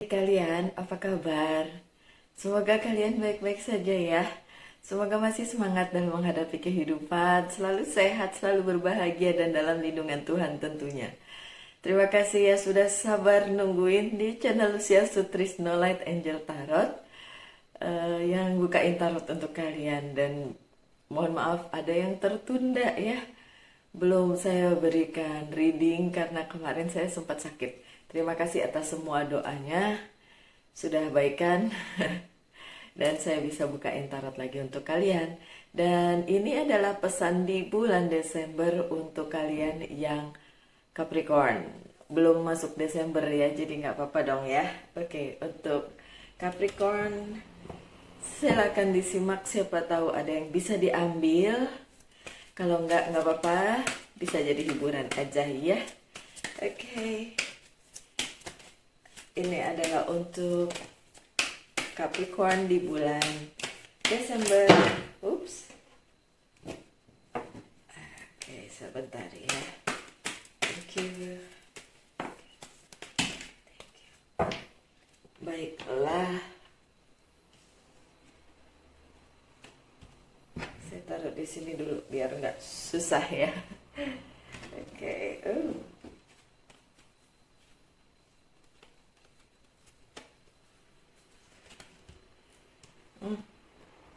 Kalian, apa kabar? Semoga kalian baik-baik saja ya. Semoga masih semangat dalam menghadapi kehidupan, selalu sehat, selalu berbahagia dan dalam lindungan Tuhan tentunya. Terima kasih ya sudah sabar nungguin di channel Lucia Sutrisno Light Angel Tarot yang bukain tarot untuk kalian. Dan mohon maaf ada yang tertunda ya. Belum saya berikan reading karena kemarin saya sempat sakit. Terima kasih atas semua doanya. Sudah baikkan. Dan saya bisa bukain tarot lagi untuk kalian. Dan ini adalah pesan di bulan Desember untuk kalian yang Capricorn. Belum masuk Desember ya, jadi nggak apa-apa dong ya. Oke, untuk Capricorn, silakan disimak, siapa tahu ada yang bisa diambil. Kalau nggak apa-apa, bisa jadi hiburan aja ya. Oke. Ini adalah untuk Capricorn di bulan Desember. Ups. Oke, sebentar ya. Thank you. Baiklah. Saya taruh di sini dulu biar nggak susah ya. Oke.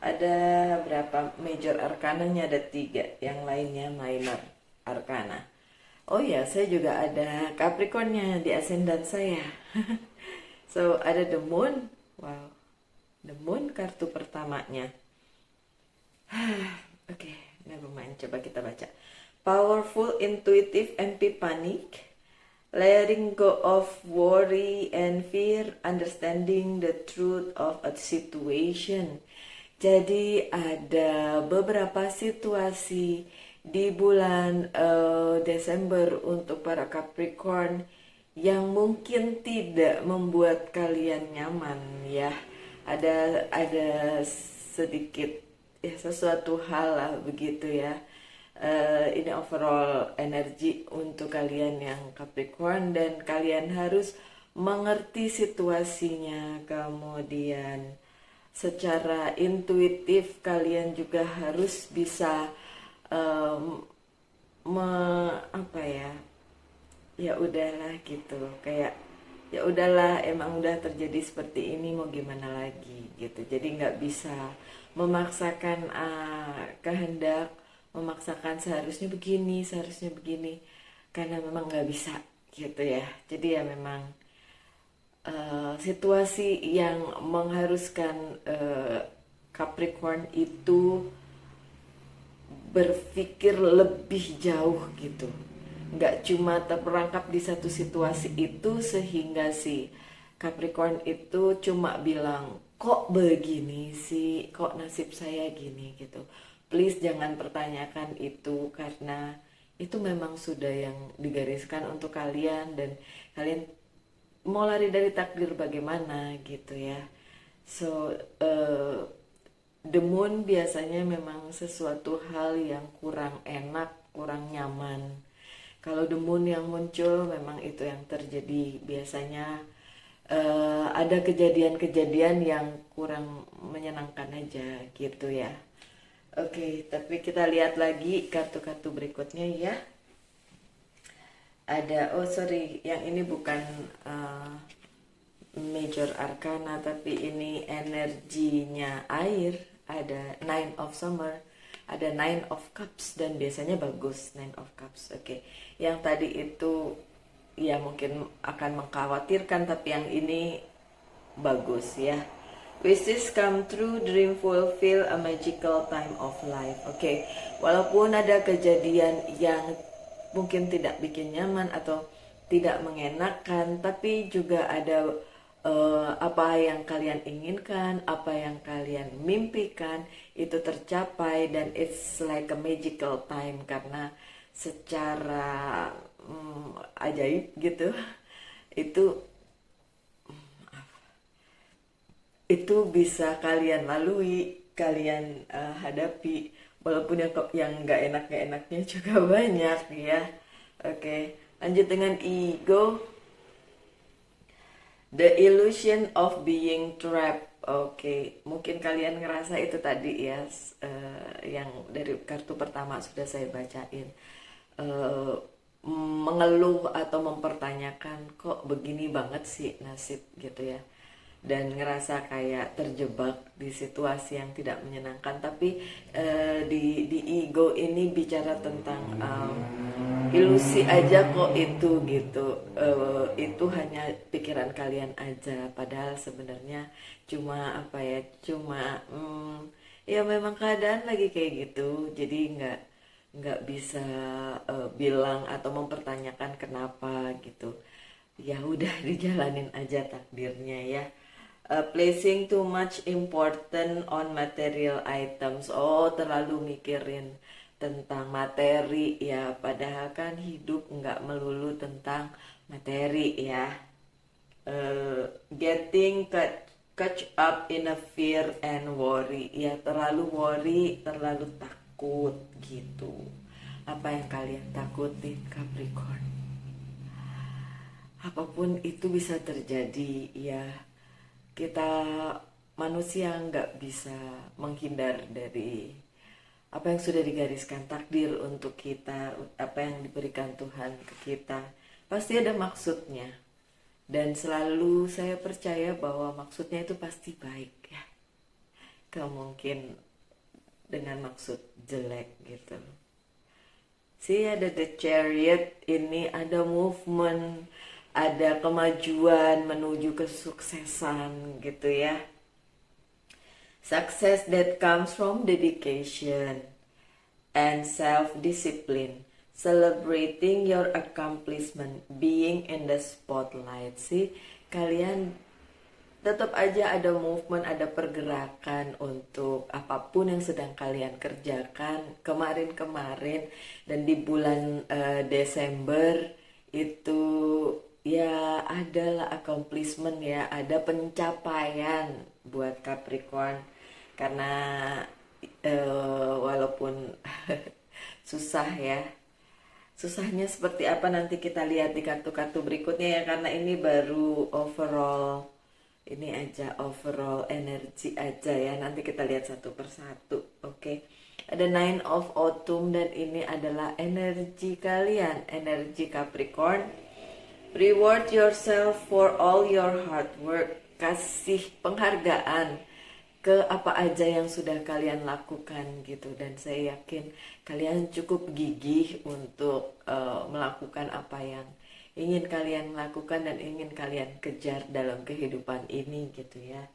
Ada berapa major arkananya? Ada 3, yang lainnya minor arkana. Oh ya, saya juga ada Capricornnya di ascendant saya. So, ada the moon. Wow, the moon kartu pertamanya. Oke, never mind. Coba kita baca. Powerful, intuitive, epiphanic. Letting go of worry and fear, understanding the truth of a situation. Jadi ada beberapa situasi di bulan Desember untuk para Capricorn yang mungkin tidak membuat kalian nyaman ya. Ada sedikit ya, sesuatu hal lah begitu ya. Ini overall energi untuk kalian yang Capricorn, dan kalian harus mengerti situasinya. Kemudian secara intuitif kalian juga harus bisa apa ya, ya udahlah gitu, kayak ya udahlah, emang udah terjadi seperti ini, mau gimana lagi gitu. Jadi nggak bisa memaksakan kehendak, memaksakan seharusnya begini, karena memang nggak bisa gitu ya. Jadi ya memang situasi yang mengharuskan Capricorn itu berpikir lebih jauh gitu, nggak cuma terperangkap di satu situasi itu sehingga si Capricorn itu cuma bilang kok begini sih, kok nasib saya gini gitu. Please jangan pertanyakan itu, karena itu memang sudah yang digariskan untuk kalian, dan kalian mau lari dari takdir bagaimana gitu ya. So the moon biasanya memang sesuatu hal yang kurang enak, kurang nyaman. Kalau the moon yang muncul memang itu yang terjadi. Biasanya ada kejadian-kejadian yang kurang menyenangkan aja gitu ya. Oke, tapi kita lihat lagi kartu-kartu berikutnya ya. Ada, oh sorry, yang ini bukan major arcana, tapi ini energinya air. Ada Nine of Summer, ada Nine of Cups, dan biasanya bagus Nine of Cups. Oke, yang tadi itu ya mungkin akan mengkhawatirkan, tapi yang ini bagus ya. Wishes come true, dream fulfill, a magical time of life. Oke, walaupun ada kejadian yang mungkin tidak bikin nyaman atau tidak mengenakan, tapi juga ada apa yang kalian inginkan, apa yang kalian mimpikan itu tercapai, dan it's like a magical time karena secara ajaib gitu. Itu bisa kalian lalui, kalian hadapi, walaupun yang nggak enaknya juga banyak ya. Oke, lanjut dengan ego. The illusion of being trapped. Oke, mungkin kalian ngerasa itu tadi ya, yang dari kartu pertama sudah saya bacain. Eh, Mengeluh atau mempertanyakan kok begini banget sih nasib gitu ya. Dan ngerasa kayak terjebak di situasi yang tidak menyenangkan, tapi di ego ini bicara tentang ilusi aja kok itu gitu. Itu hanya pikiran kalian aja, padahal sebenarnya cuma apa ya, cuma ya memang keadaan lagi kayak gitu, jadi nggak bisa bilang atau mempertanyakan kenapa gitu. Ya udah dijalanin aja takdirnya ya. Placing too much important on material items. Oh, terlalu mikirin tentang materi ya, padahal kan hidup nggak melulu tentang materi ya. Getting catch up in a fear and worry ya, terlalu worry, terlalu takut gitu. Apa yang kalian takutin Capricorn? Apapun itu bisa terjadi ya. Kita manusia nggak bisa menghindar dari apa yang sudah digariskan takdir untuk kita, apa yang diberikan Tuhan ke kita. Pasti ada maksudnya. Dan selalu saya percaya bahwa maksudnya itu pasti baik ya. Gak mungkin dengan maksud jelek gitu. See, ada the chariot, ini ada movement, ada kemajuan menuju kesuksesan gitu ya. Success that comes from dedication and self-discipline. Celebrating your accomplishment, being in the spotlight. Sih, kalian tetap aja ada movement, ada pergerakan untuk apapun yang sedang kalian kerjakan kemarin-kemarin. Dan di bulan Desember itu ya adalah accomplishment ya, ada pencapaian buat Capricorn. Karena walaupun susah ya, susahnya seperti apa nanti kita lihat di kartu-kartu berikutnya ya, karena ini baru overall, ini aja overall energi aja ya, nanti kita lihat satu persatu. Oke. Ada Nine of Autumn dan ini adalah energi kalian, energi Capricorn. Reward yourself for all your hard work. Kasih penghargaan ke apa aja yang sudah kalian lakukan gitu. Dan saya yakin kalian cukup gigih untuk melakukan apa yang ingin kalian lakukan dan ingin kalian kejar dalam kehidupan ini gitu ya.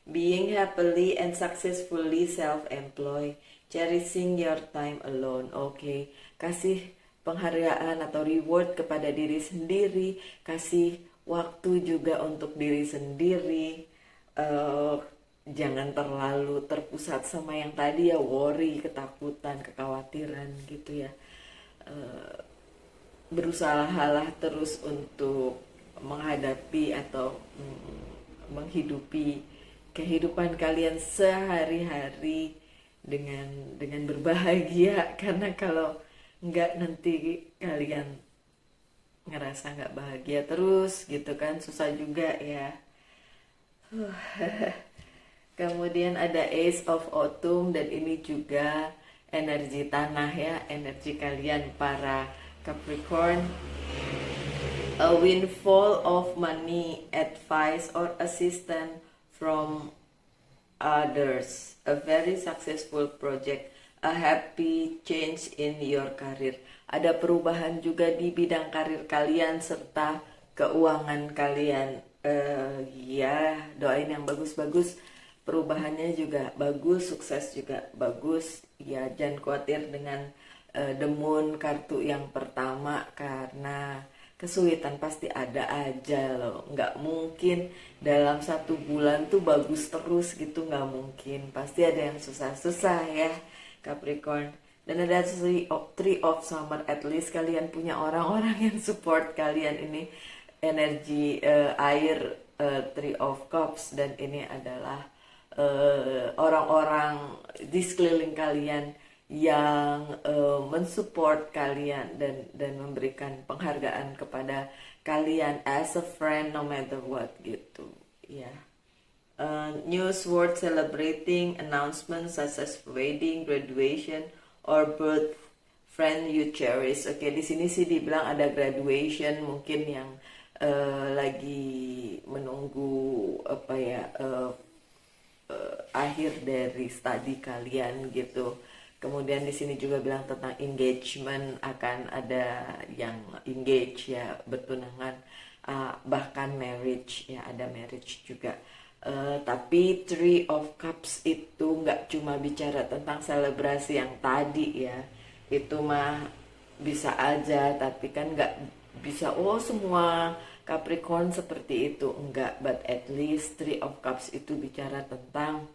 Being happily and successfully self-employed. Cherishing your time alone. Oke. Kasih penghargaan atau reward kepada diri sendiri, kasih waktu juga untuk diri sendiri. Jangan terlalu terpusat sama yang tadi ya, worry, ketakutan, kekhawatiran gitu ya. Berusahalah terus untuk menghadapi atau menghidupi kehidupan kalian sehari-hari dengan berbahagia, karena kalau nggak nanti kalian ngerasa nggak bahagia terus gitu kan, susah juga ya. Kemudian ada Ace of Autumn dan ini juga energi tanah ya, energi kalian para Capricorn. A windfall of money, advice or assistance from others, a very successful project, a happy change in your career. Ada perubahan juga di bidang karir kalian serta keuangan kalian. Ya, doain yang bagus-bagus. Perubahannya juga bagus, sukses juga bagus. Ya, jangan khawatir dengan The Moon, kartu yang pertama, karena kesulitan pasti ada aja loh. Nggak mungkin dalam satu bulan tuh bagus terus gitu, nggak mungkin. Pasti ada yang susah-susah ya Capricorn. Dan ada Three of Summer. At least kalian punya orang-orang yang support kalian. Ini energi air, Three of Cups. Dan ini adalah orang-orang di sekeliling kalian yang mensupport kalian dan memberikan penghargaan kepada kalian as a friend no matter what gitu ya. News worth celebrating announcements such as wedding, graduation, or birth friend you cherish. Oke, di sini sih dibilang ada graduation, mungkin yang lagi menunggu apa ya akhir dari studi kalian gitu. Kemudian di sini juga bilang tentang engagement, akan ada yang engage ya, bertunangan, bahkan marriage ya, ada marriage juga. Tapi Three of Cups itu nggak cuma bicara tentang selebrasi yang tadi ya, itu mah bisa aja, tapi kan nggak bisa semua Capricorn seperti itu, enggak. But at least Three of Cups itu bicara tentang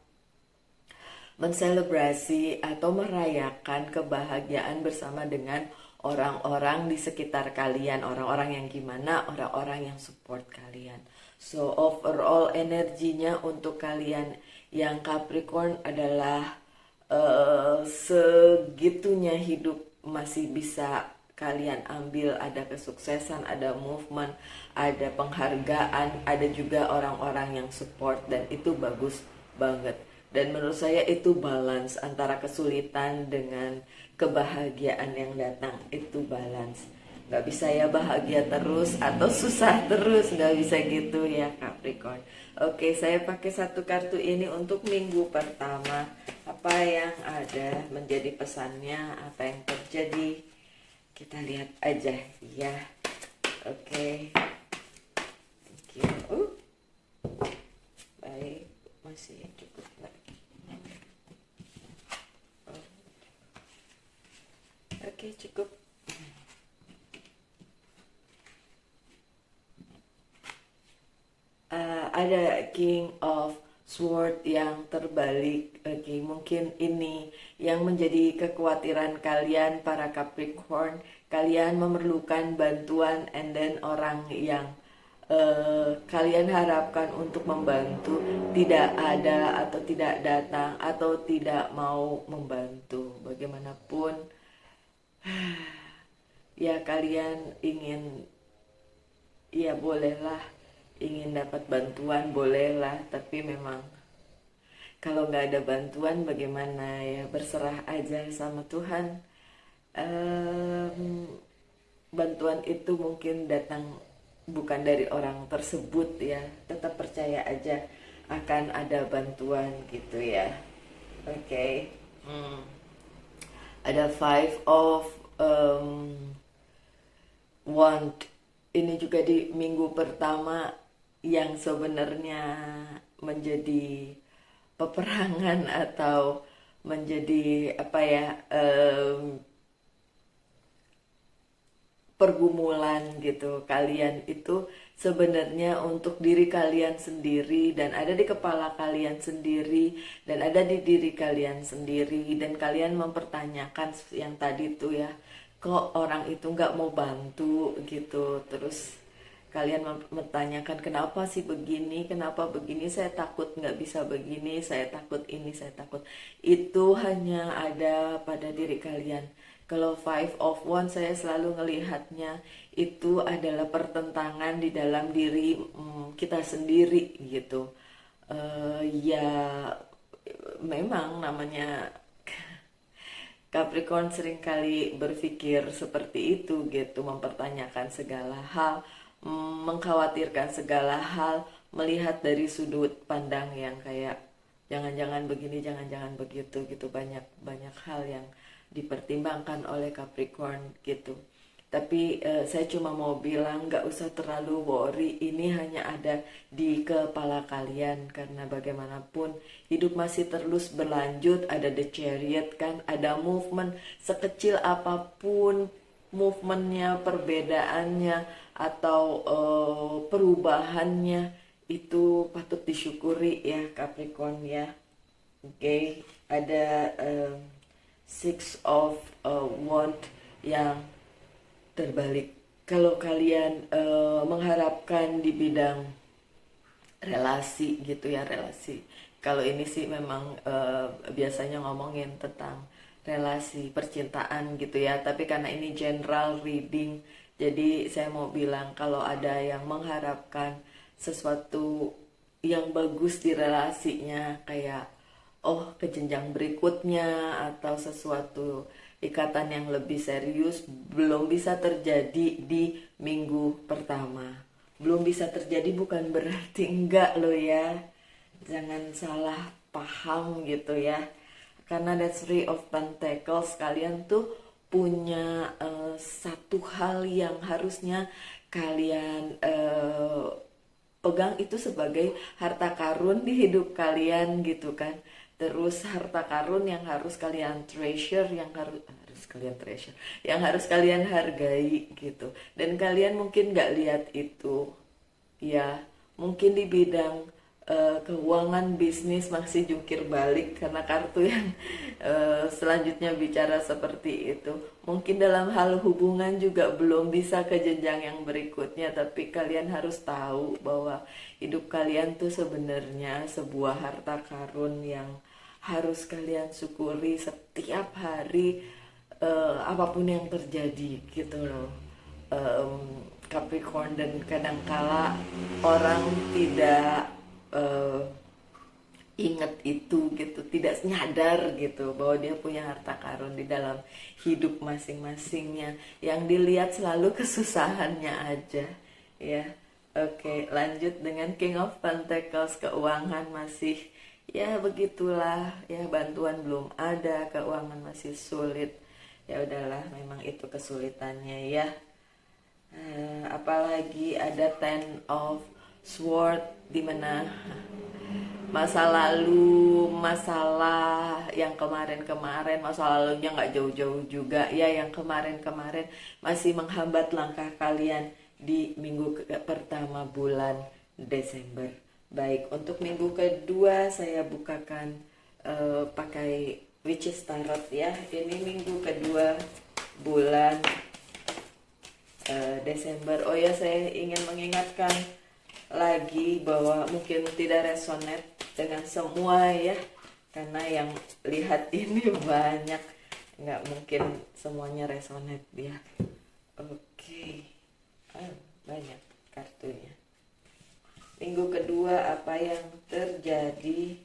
menselebrasi atau merayakan kebahagiaan bersama dengan orang-orang di sekitar kalian, orang-orang yang gimana, orang-orang yang support kalian. So overall energinya untuk kalian yang Capricorn adalah segitunya hidup masih bisa kalian ambil, ada kesuksesan, ada movement, ada penghargaan, ada juga orang-orang yang support, dan itu bagus banget. Dan menurut saya itu balance antara kesulitan dengan kebahagiaan yang datang, itu balance. Gak bisa ya bahagia terus atau susah terus, gak bisa gitu ya Capricorn. Oke, saya pakai satu kartu ini untuk minggu pertama. Apa yang ada menjadi pesannya, apa yang terjadi, kita lihat aja ya. Oke. Thank you. Baik, masih cukup lagi. Oke, cukup. Ada King of Sword yang terbalik. Oke, mungkin ini yang menjadi kekhawatiran kalian para Capricorn. Kalian memerlukan bantuan, and then orang yang kalian harapkan untuk membantu tidak ada atau tidak datang atau tidak mau membantu. Bagaimanapun ya kalian ingin, ya bolehlah ingin dapat bantuan, bolehlah, tapi memang kalau nggak ada bantuan bagaimana ya, berserah aja sama Tuhan. Bantuan itu mungkin datang bukan dari orang tersebut ya, tetap percaya aja akan ada bantuan gitu ya. Oke. Ada Five of Wand, ini juga di minggu pertama yang sebenarnya menjadi peperangan atau menjadi apa ya, pergumulan gitu. Kalian itu sebenarnya untuk diri kalian sendiri, dan ada di kepala kalian sendiri, dan ada di diri kalian sendiri, dan kalian mempertanyakan yang tadi tuh ya, kok orang itu nggak mau bantu gitu. Terus kalian mempertanyakan kenapa sih begini, kenapa begini, saya takut nggak bisa begini, saya takut ini, saya takut itu. Hanya ada pada diri kalian. Kalau Five of Wands saya selalu ngelihatnya itu adalah pertentangan di dalam diri kita sendiri gitu. Ya memang namanya Capricorn seringkali berpikir seperti itu gitu, mempertanyakan segala hal, mengkhawatirkan segala hal, melihat dari sudut pandang yang kayak jangan-jangan begini, jangan-jangan begitu gitu. Banyak hal yang dipertimbangkan oleh Capricorn gitu. Tapi saya cuma mau bilang gak usah terlalu worry, ini hanya ada di kepala kalian. Karena bagaimanapun hidup masih terus berlanjut, ada the chariot kan, ada movement sekecil apapun movementnya, perbedaannya atau perubahannya, itu patut disyukuri ya Capricorn ya. Oke, ada Six of Wand yang terbalik. Kalau kalian mengharapkan di bidang relasi gitu ya, relasi. Kalau ini sih memang biasanya ngomongin tentang relasi percintaan gitu ya. Tapi karena ini general reading, jadi saya mau bilang kalau ada yang mengharapkan sesuatu yang bagus di relasinya, kayak oh ke jenjang berikutnya atau sesuatu ikatan yang lebih serius, belum bisa terjadi di minggu pertama. Belum bisa terjadi bukan berarti enggak loh ya, jangan salah paham gitu ya. Karena that's Three of Pentacles, kalian tuh punya satu hal yang harusnya kalian pegang itu sebagai harta karun di hidup kalian gitu kan. Terus harta karun yang harus kalian treasure, yang harus kalian treasure, yang harus kalian hargai gitu. Dan kalian mungkin nggak lihat itu, ya mungkin di bidang keuangan bisnis masih jungkir balik karena kartu yang selanjutnya bicara seperti itu. Mungkin dalam hal hubungan juga belum bisa ke jenjang yang berikutnya, tapi kalian harus tahu bahwa hidup kalian tuh sebenarnya sebuah harta karun yang harus kalian syukuri setiap hari, apapun yang terjadi gitu loh. Capricorn, dan kadangkala orang tidak ingat itu gitu, tidak nyadar gitu bahwa dia punya harta karun di dalam hidup masing-masingnya. Yang dilihat selalu kesusahannya aja ya. Oke, lanjut dengan King of Pentacles. Keuangan masih ya begitulah ya, bantuan belum ada, keuangan masih sulit. Ya udahlah, memang itu kesulitannya ya. Apalagi ada Ten of Sword, dimana masa lalu, masalah yang kemarin-kemarin, masa lalunya nggak jauh-jauh juga ya, yang kemarin-kemarin masih menghambat langkah kalian di minggu pertama bulan Desember. Baik, untuk minggu kedua saya bukakan pakai Witches Tarot ya. Ini minggu kedua bulan Desember. Oh ya, saya ingin mengingatkan lagi bahwa mungkin tidak resonate dengan semua ya, karena yang lihat ini banyak, nggak mungkin semuanya resonate dia. Oke. Banyak kartunya. Minggu kedua apa yang terjadi?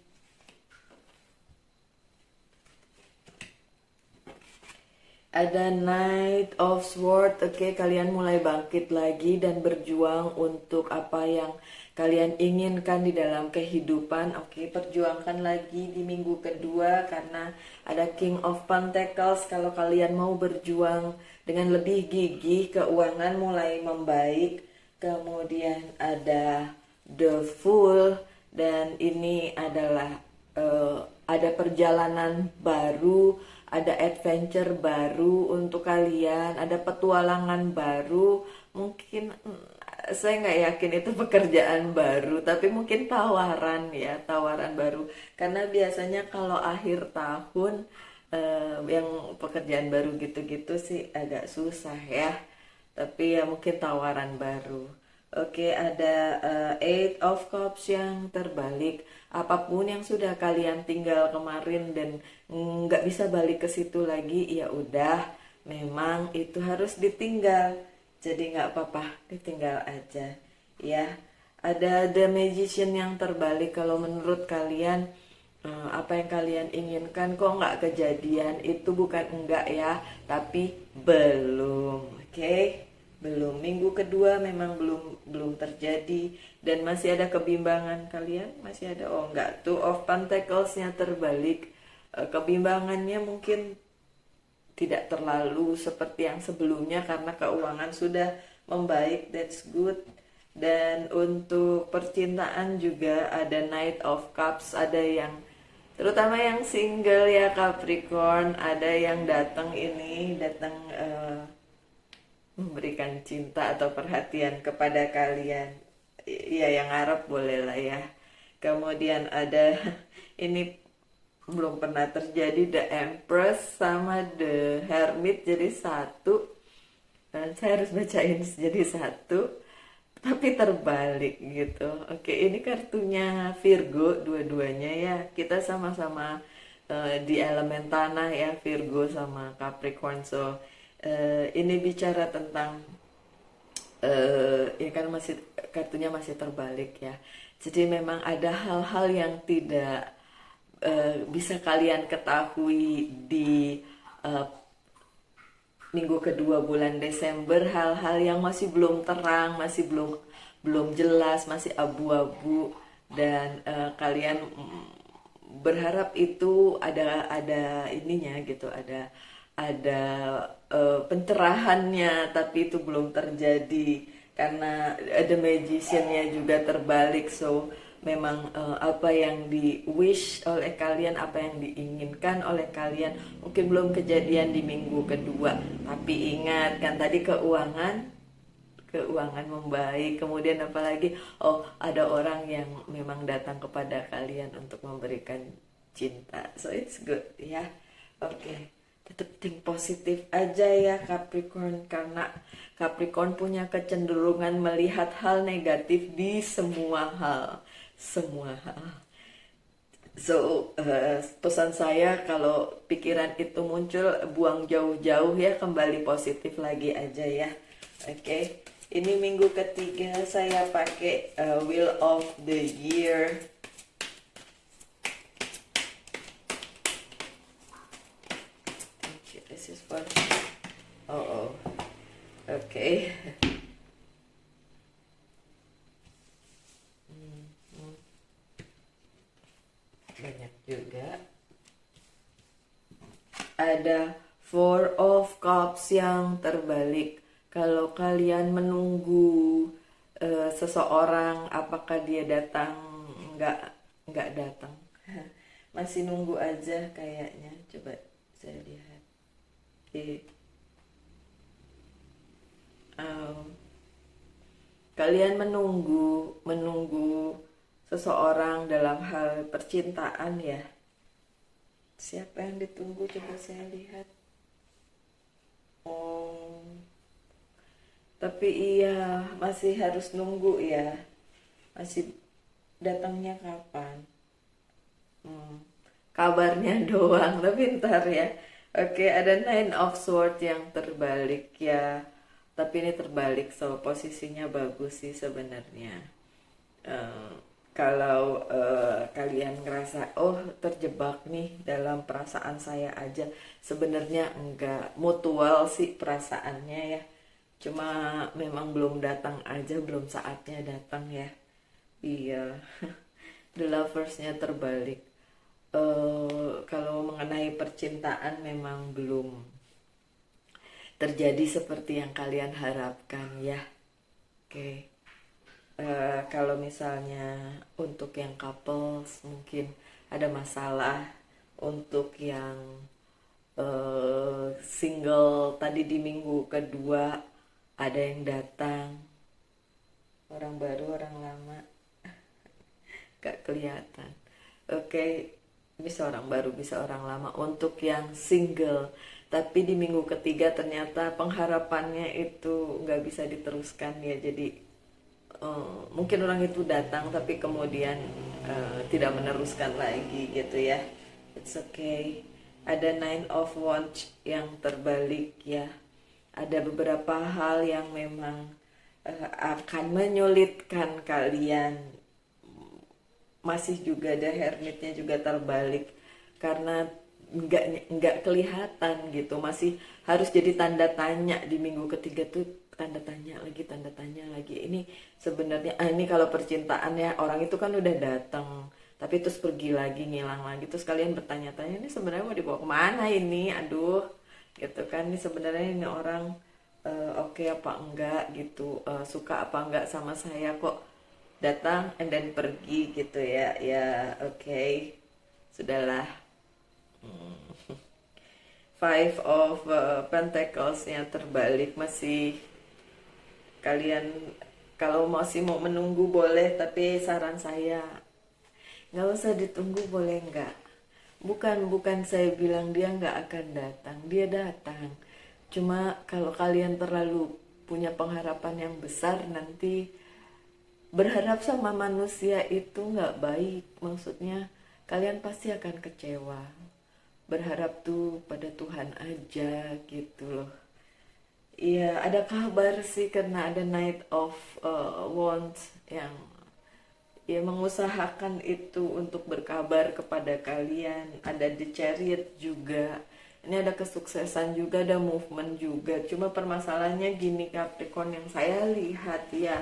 Ada Knight of Swords. Oke, kalian mulai bangkit lagi dan berjuang untuk apa yang kalian inginkan di dalam kehidupan. Oke, perjuangkan lagi di minggu kedua karena ada King of Pentacles. Kalau kalian mau berjuang dengan lebih gigih, keuangan mulai membaik. Kemudian ada The Fool, dan ini adalah ada perjalanan baru, ada adventure baru untuk kalian, ada petualangan baru. Mungkin saya nggak yakin itu pekerjaan baru, tapi mungkin tawaran ya, tawaran baru. Karena biasanya kalau akhir tahun yang pekerjaan baru gitu-gitu sih agak susah ya. Tapi ya mungkin tawaran baru. Oke, ada Eight of Cups yang terbalik. Apapun yang sudah kalian tinggal kemarin dan nggak bisa balik ke situ lagi, ya udah, memang itu harus ditinggal. Jadi nggak apa-apa, ditinggal aja ya. Ada The Magician yang terbalik. Kalau menurut kalian apa yang kalian inginkan kok nggak kejadian, itu bukan enggak ya, tapi belum. Oke? Belum. Minggu kedua memang belum terjadi dan masih ada kebimbangan kalian, masih ada. Oh enggak, Two of Pentacles-nya terbalik. Kebimbangannya mungkin tidak terlalu seperti yang sebelumnya karena keuangan sudah membaik, that's good. Dan untuk percintaan juga ada Knight of Cups, ada yang terutama yang single ya Capricorn, ada yang datang memberikan cinta atau perhatian kepada kalian. Ya yang Arab boleh lah ya. Kemudian ada ini belum pernah terjadi, The Empress sama The Hermit jadi satu. Dan saya harus bacain jadi satu, tapi terbalik gitu. Oke, ini kartunya Virgo dua-duanya ya. Kita sama-sama di elemen tanah ya, Virgo sama Capricorn. So ini bicara tentang ini kan masih kartunya masih terbalik ya. Jadi memang ada hal-hal yang tidak bisa kalian ketahui di uh, minggu kedua bulan Desember, hal-hal yang masih belum terang, masih belum belum jelas, masih abu-abu, dan kalian berharap itu ada ininya gitu, ada pencerahannya, tapi itu belum terjadi karena ada magiciannya juga terbalik. So memang apa yang di wish oleh kalian, apa yang diinginkan oleh kalian mungkin belum kejadian di minggu kedua. Tapi ingat kan tadi keuangan membaik, kemudian apalagi ada orang yang memang datang kepada kalian untuk memberikan cinta. So it's good ya. Oke. Tetap think positif aja ya Capricorn, karena Capricorn punya kecenderungan melihat hal negatif di semua hal. So pesan saya, kalau pikiran itu muncul, buang jauh-jauh ya, kembali positif lagi aja ya. Oke. Ini minggu ketiga saya pakai Wheel of the Year. This is for okay. Banyak juga. Ada Four of Cups yang terbalik. Kalau kalian menunggu seseorang, apakah dia datang? Nggak datang. Masih nunggu aja kayaknya. Coba saya lihat. Kalian menunggu seseorang dalam hal percintaan ya. Siapa yang ditunggu? Coba saya lihat. Tapi iya, masih harus nunggu ya. Masih datangnya kapan? Kabarnya doang, tapi ntar ya. Oke, ada Nine of Swords yang terbalik ya. Tapi ini terbalik, so posisinya bagus sih sebenarnya. Kalau kalian ngerasa terjebak nih dalam perasaan saya aja, sebenarnya enggak, mutual sih perasaannya ya. Cuma memang belum datang aja, belum saatnya datang ya. Iya. The Lovers-nya terbalik. Kalau mengenai percintaan memang belum terjadi seperti yang kalian harapkan ya. Oke. Kalau misalnya untuk yang couples mungkin ada masalah. Untuk yang single tadi di minggu kedua ada yang datang, orang baru, orang lama, gak kelihatan. Oke, bisa orang baru, bisa orang lama. Untuk yang single tapi di minggu ketiga ternyata pengharapannya itu nggak bisa diteruskan ya. Jadi mungkin orang itu datang tapi kemudian tidak meneruskan lagi gitu ya. It's okay. Ada Nine of Wands yang terbalik ya. Ada beberapa hal yang memang akan menyulitkan kalian. Masih juga ada Hermitnya juga terbalik karena nggak kelihatan gitu. Masih harus jadi tanda tanya di minggu ketiga tuh, tanda tanya lagi. Ini sebenarnya ini kalau percintaan ya, orang itu kan udah datang tapi terus pergi lagi, ngilang lagi, terus kalian bertanya-tanya ini sebenarnya mau dibawa kemana ini, aduh gitu kan. Ini sebenarnya ini orang oke apa enggak gitu, suka apa enggak sama saya, kok datang and then pergi gitu ya. Ya oke. Sudahlah. Five of Pentacles yang terbalik. Masih kalian kalau masih mau menunggu boleh, tapi saran saya nggak usah ditunggu, boleh nggak? Bukan saya bilang dia nggak akan datang, dia datang. Cuma kalau kalian terlalu punya pengharapan yang besar, nanti berharap sama manusia itu nggak baik. Maksudnya kalian pasti akan kecewa. berharap tuh pada Tuhan aja gitu loh. Iya, ada kabar sih karena ada Knight of Wands yang ya mengusahakan itu untuk berkabar kepada kalian. Ada The Chariot juga. Ini ada kesuksesan juga, ada movement juga. Cuma permasalahannya gini Capricorn, yang saya lihat ya,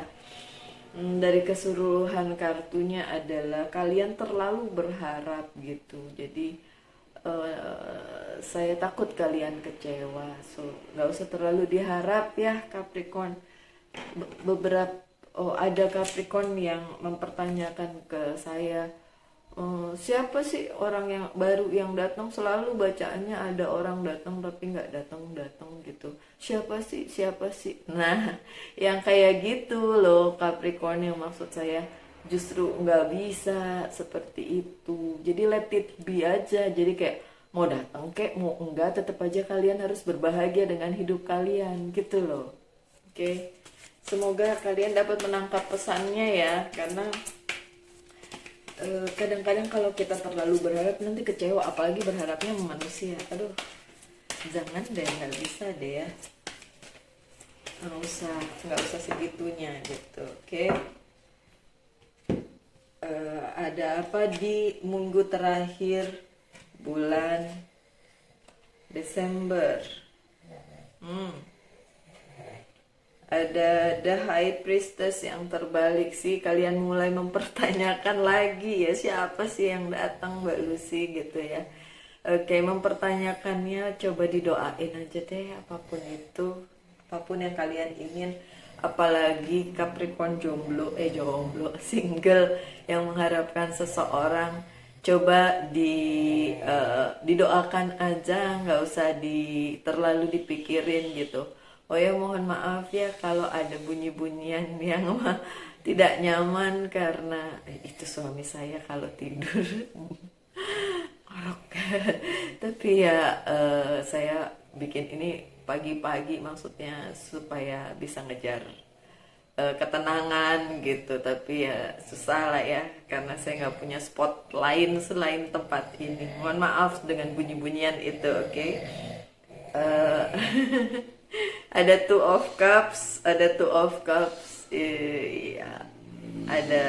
dari keseluruhan kartunya adalah kalian terlalu berharap gitu. Jadi saya takut kalian kecewa, so nggak usah terlalu diharap ya Capricorn. Beberapa ada Capricorn yang mempertanyakan ke saya, siapa sih orang yang baru yang datang, selalu bacaannya ada orang datang tapi nggak datang gitu, siapa sih. Nah, yang kayak gitu loh Capricorn, yang maksud saya justru nggak bisa seperti itu. Jadi let it be aja. Jadi kayak mau datang kek mau enggak, tetap aja kalian harus berbahagia dengan hidup kalian gitu loh. Oke, semoga kalian dapat menangkap pesannya ya, karena kadang-kadang kalau kita terlalu berharap nanti kecewa, apalagi berharapnya sama manusia. Aduh, jangan deh, nggak bisa deh ya, nggak usah segitunya gitu. Oke. Ada apa di minggu terakhir bulan Desember? Ada The High Priestess yang terbalik sih. Kalian mulai mempertanyakan lagi ya, siapa sih yang datang Mbak Lucy gitu ya. Oke, mempertanyakannya coba didoain aja deh, apapun itu, apapun yang kalian ingin. Apalagi Capricorn jomblo single yang mengharapkan seseorang, coba didoakan aja, nggak usah terlalu dipikirin gitu. Oh ya, mohon maaf ya kalau ada bunyi-bunyian yang tidak nyaman, karena itu suami saya kalau tidur ngorok. Tapi ya saya bikin ini pagi-pagi maksudnya supaya bisa ngejar ketenangan gitu. Tapi ya susah lah ya, karena saya nggak punya spot lain selain tempat ini. Mohon maaf dengan bunyi-bunyian itu. Oke. Ada Two of Cups, iya, ada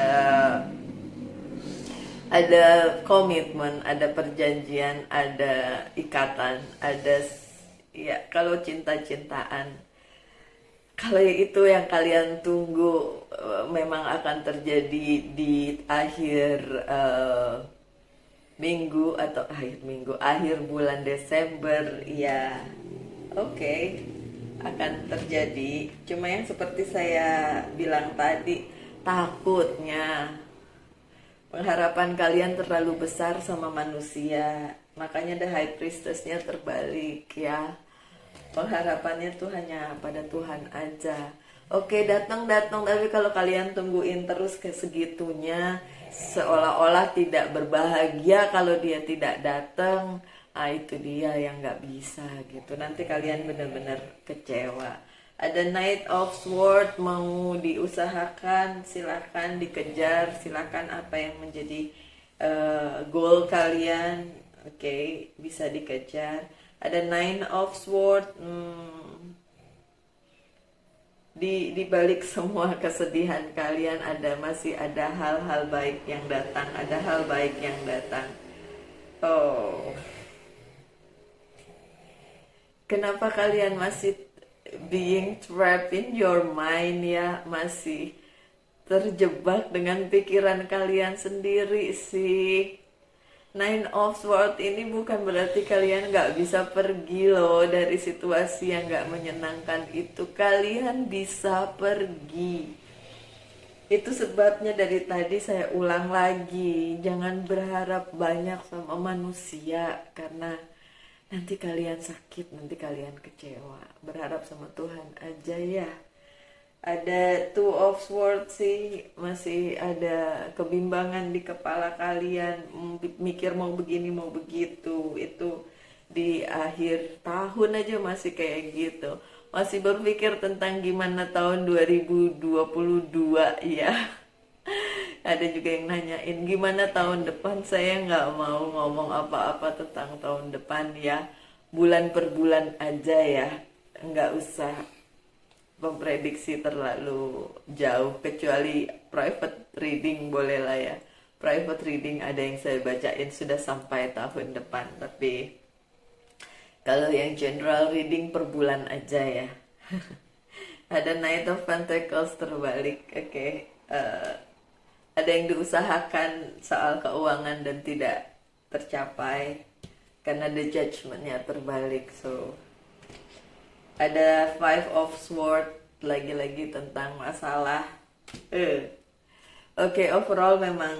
komitmen, ada perjanjian, ada ikatan, ada ya, kalau cinta-cintaan, kalau itu yang kalian tunggu, memang akan terjadi di akhir minggu atau akhir bulan Desember ya. Oke, akan terjadi. Cuma yang seperti saya bilang tadi, takutnya pengharapan kalian terlalu besar sama manusia, makanya The High Priestess-nya terbalik ya. Pengharapannya tuh hanya pada Tuhan aja. Oke, datang, tapi kalau kalian tungguin terus ke segitunya, seolah-olah tidak berbahagia kalau dia tidak datang, itu dia yang nggak bisa gitu. Nanti kalian benar-benar kecewa. Ada Knight of Swords, mau diusahakan, silakan dikejar, silakan apa yang menjadi goal kalian, oke, bisa dikejar. Ada Nine of Swords, di balik semua kesedihan kalian masih ada hal-hal baik yang datang, ada hal baik yang datang. Oh, kenapa kalian masih being trapped in your mind ya, masih terjebak dengan pikiran kalian sendiri sih? Nine of Swords ini bukan berarti kalian gak bisa pergi loh dari situasi yang gak menyenangkan itu. Kalian bisa pergi. Itu sebabnya dari tadi saya ulang lagi, jangan berharap banyak sama manusia, karena nanti kalian sakit, nanti kalian kecewa. Berharap sama Tuhan aja ya. Ada Two of Swords sih, masih ada kebimbangan di kepala kalian, mikir mau begini mau begitu. Itu di akhir tahun aja masih kayak gitu, masih berpikir tentang gimana tahun 2022 ya. Ada juga yang nanyain gimana tahun depan. Saya nggak mau ngomong apa-apa tentang tahun depan ya, bulan per bulan aja ya, nggak usah memprediksi terlalu jauh, kecuali private reading boleh lah ya. Private reading ada yang saya bacain sudah sampai tahun depan, tapi kalau yang general reading per bulan aja ya. Ada Knight of Pentacles terbalik, oke. Ada yang diusahakan soal keuangan dan tidak tercapai karena the judgment-nya terbalik. So ada Five of Swords, lagi-lagi tentang masalah. Oke, overall memang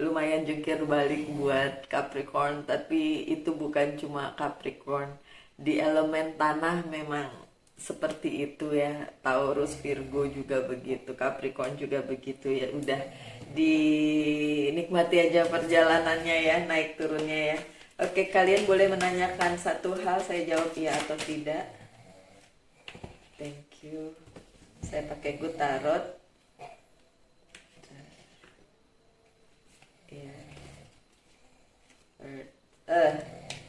lumayan jungkir balik buat Capricorn, tapi itu bukan cuma Capricorn. Di elemen tanah memang seperti itu ya. Taurus, Virgo juga begitu, Capricorn juga begitu ya. Udah dinikmati aja perjalanannya ya, naik turunnya ya. Oke, kalian boleh menanyakan satu hal, saya jawab iya atau tidak. Thank you. Saya pakai Good Tarot.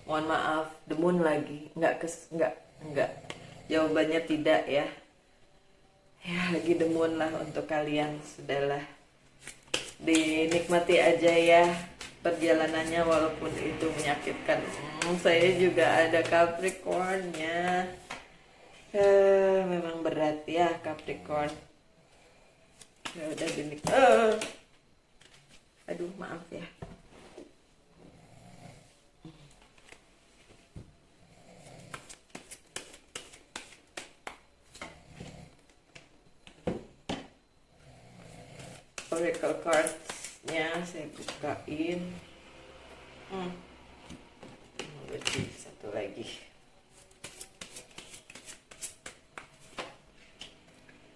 Mohon maaf, The Moon lagi. Enggak. Jawabannya tidak ya. Ya, lagi The Moon lah untuk kalian. Sudahlah. Dinikmati aja ya perjalanannya walaupun itu menyakitkan. Saya juga ada Capricornnya. Memang berat ya Capricorn. Ya udah aduh maaf ya. Oracle cards-nya saya bukain. Berarti satu lagi.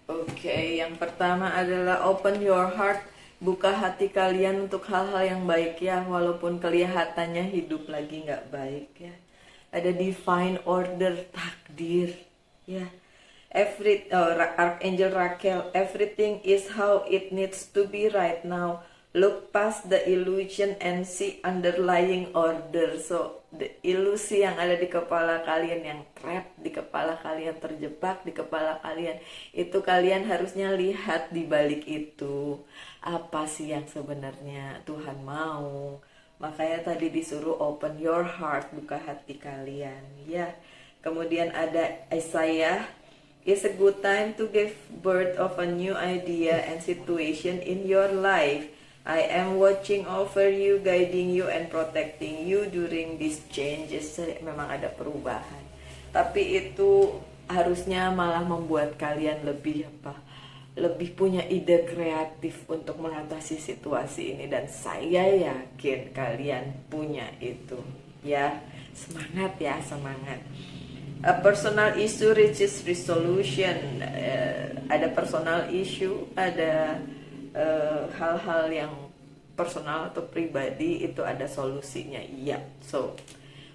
Oke, yang pertama adalah open your heart. Buka hati kalian untuk hal-hal yang baik ya, walaupun kelihatannya hidup lagi nggak baik ya. Ada divine order, takdir ya. Archangel Raquel, everything is how it needs to be right now. Look past the illusion and see underlying order. So, the ilusi yang ada di kepala kalian, yang trap di kepala kalian, terjebak di kepala kalian, itu kalian harusnya lihat di balik itu. Apa sih yang sebenarnya Tuhan mau? Makanya tadi disuruh open your heart, buka hati kalian ya. Kemudian ada Isaiah. It's a good time to give birth of a new idea and situation in your life. I am watching over you, guiding you and protecting you during these changes. Memang ada perubahan, tapi itu harusnya malah membuat kalian lebih punya ide kreatif untuk mengatasi situasi ini, dan saya yakin kalian punya itu ya. Semangat ya, semangat. A personal issue reaches resolution. Ada personal issue, ada hal-hal yang personal atau pribadi itu ada solusinya. Iya. So,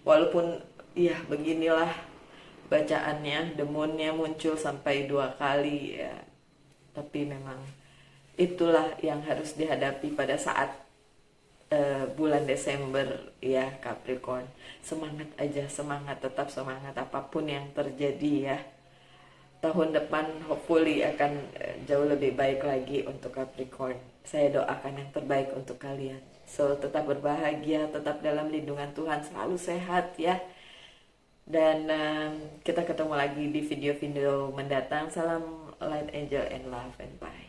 walaupun ya beginilah bacaannya, demonnya muncul sampai 2 kali ya. Tapi memang itulah yang harus dihadapi pada saat bulan Desember ya Capricorn. Semangat aja, semangat, tetap semangat apapun yang terjadi ya. Tahun depan hopefully akan jauh lebih baik lagi untuk Capricorn. Saya doakan yang terbaik untuk kalian. So, tetap berbahagia, tetap dalam lindungan Tuhan, selalu sehat ya. Dan kita ketemu lagi di video-video mendatang. Salam light, angel, and love, and bye.